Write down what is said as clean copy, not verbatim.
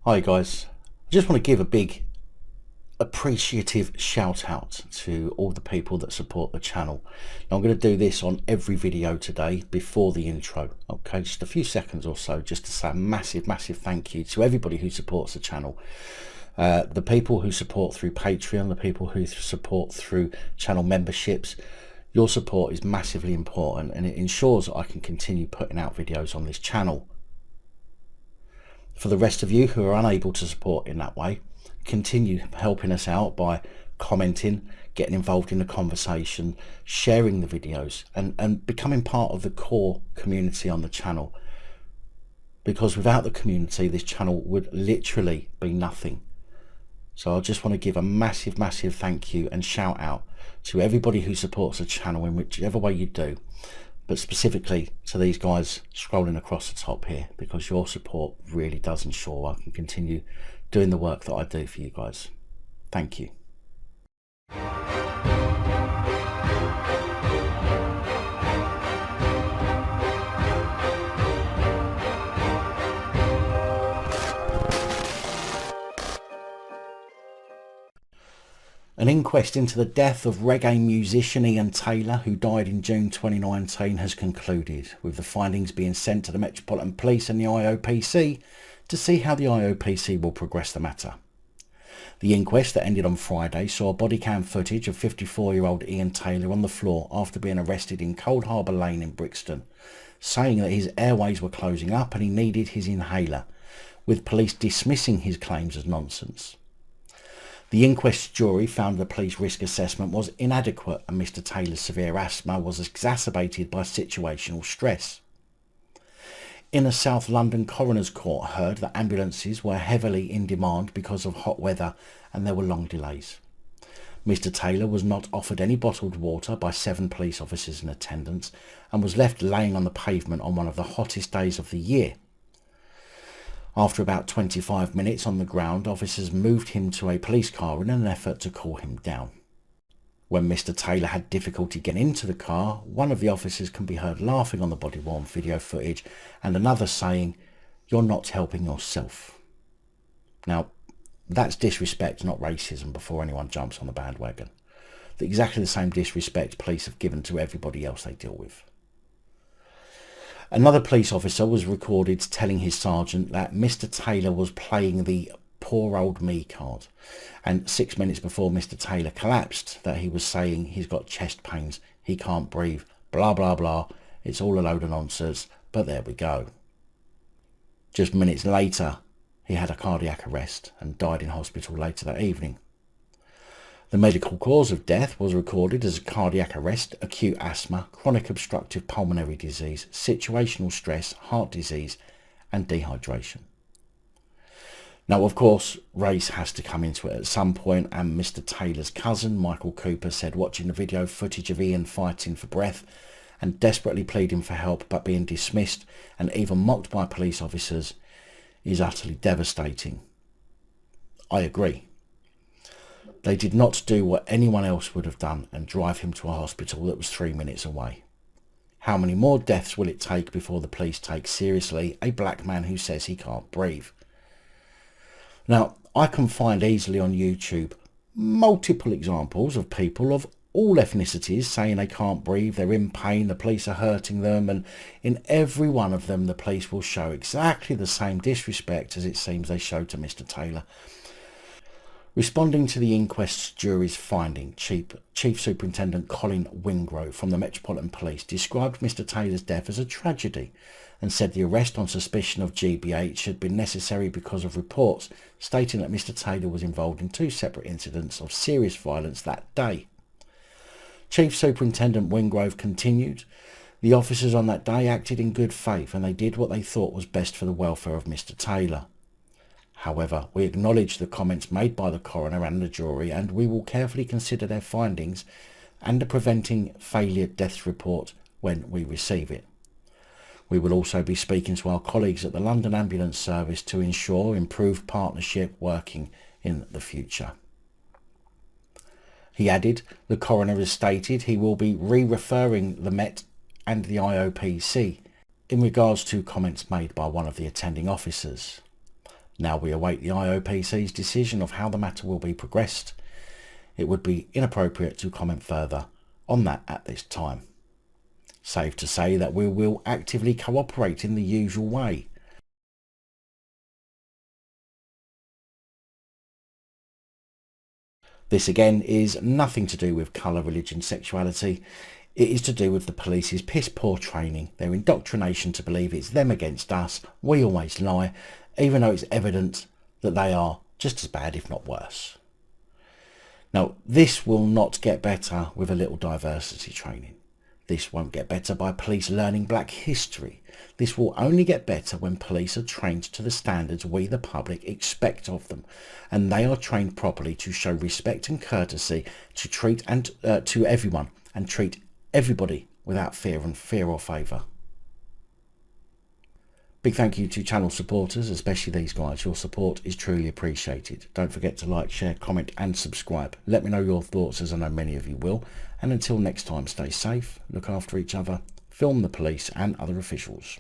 Hi guys, I just want to give a big appreciative shout out to all the people that support the channel. Now, I'm going to do this on every video today before the intro, okay, just a few seconds or so, just to say a massive thank you to everybody who supports the channel. The people who support through Patreon, the people who support through channel memberships. Your support is massively important and it ensures that I can continue putting out videos on this channel. For the rest of you who are unable to support in that way, continue helping us out by commenting, getting involved in the conversation, sharing the videos and becoming part of the core community on the channel. Because without the community, this channel would literally be nothing. So I just want to give a massive thank you and shout out to everybody who supports the channel in whichever way you do, but specifically to these guys scrolling across the top here, because your support really does ensure I can continue doing the work that I do for you guys. Thank you. An inquest into the death of reggae musician Ian Taylor, who died in June 2019, has concluded, with the findings being sent to the Metropolitan Police and the IOPC to see how the IOPC will progress the matter. The inquest that ended on Friday saw body cam footage of 54-year-old Ian Taylor on the floor after being arrested in Cold Harbour Lane in Brixton, saying that his airways were closing up and he needed his inhaler, with police dismissing his claims as nonsense. The inquest jury found the police risk assessment was inadequate and Mr Taylor's severe asthma was exacerbated by situational stress. In a South London coroner's court heard that ambulances were heavily in demand because of hot weather and there were long delays. Mr Taylor was not offered any bottled water by 7 police officers in attendance and was left laying on the pavement on one of the hottest days of the year. After about 25 minutes on the ground, officers moved him to a police car in an effort to cool him down. When Mr Taylor had difficulty getting into the car, one of the officers can be heard laughing on the body-worn video footage and another saying, "You're not helping yourself." Now, that's disrespect, not racism, before anyone jumps on the bandwagon. Exactly the same disrespect police have given to everybody else they deal with. Another police officer was recorded telling his sergeant that Mr Taylor was playing the poor old me card, and 6 minutes before Mr Taylor collapsed that he was saying he's got chest pains, he can't breathe, blah blah blah, it's all a load of nonsense, but there we go. Just minutes later he had a cardiac arrest and died in hospital later that evening. The medical cause of death was recorded as a cardiac arrest, acute asthma, chronic obstructive pulmonary disease, situational stress, heart disease and dehydration. Now, of course, race has to come into it at some point, and Mr Taylor's cousin, Michael Cooper, said watching the video footage of Ian fighting for breath and desperately pleading for help but being dismissed and even mocked by police officers is utterly devastating. I agree. They did not do what anyone else would have done and drive him to a hospital that was 3 minutes away. How many more deaths will it take before the police take seriously a black man who says he can't breathe? Now, I can find easily on YouTube multiple examples of people of all ethnicities saying they can't breathe, they're in pain, the police are hurting them, and in every one of them the police will show exactly the same disrespect as it seems they showed to Mr Taylor. Responding to the inquest's jury's finding, Chief Superintendent Colin Wingrove from the Metropolitan Police described Mr Taylor's death as a tragedy and said the arrest on suspicion of GBH had been necessary because of reports stating that Mr Taylor was involved in 2 separate incidents of serious violence that day. Chief Superintendent Wingrove continued, "The officers on that day acted in good faith and they did what they thought was best for the welfare of Mr Taylor. However, we acknowledge the comments made by the coroner and the jury and we will carefully consider their findings and the preventing failure deaths report when we receive it. We will also be speaking to our colleagues at the London Ambulance Service to ensure improved partnership working in the future." He added, the coroner has stated he will be re-referring the Met and the IOPC in regards to comments made by one of the attending officers. Now we await the IOPC's decision of how the matter will be progressed. It would be inappropriate to comment further on that at this time. Safe to say that we will actively cooperate in the usual way. This again is nothing to do with colour, religion, sexuality. It is to do with the police's piss poor training, their indoctrination to believe it's them against us, we always lie, even though it's evident that they are just as bad if not worse. Now this will not get better with a little diversity training. This won't get better by police learning black history. This will only get better when police are trained to the standards we the public expect of them, and they are trained properly to show respect and courtesy to treat and to everyone and treat everybody without fear or favour. Big thank you to channel supporters, especially these guys. Your support is truly appreciated. Don't forget to like, share, comment and subscribe. Let me know your thoughts, as I know many of you will. And until next time, stay safe, look after each other, film the police and other officials.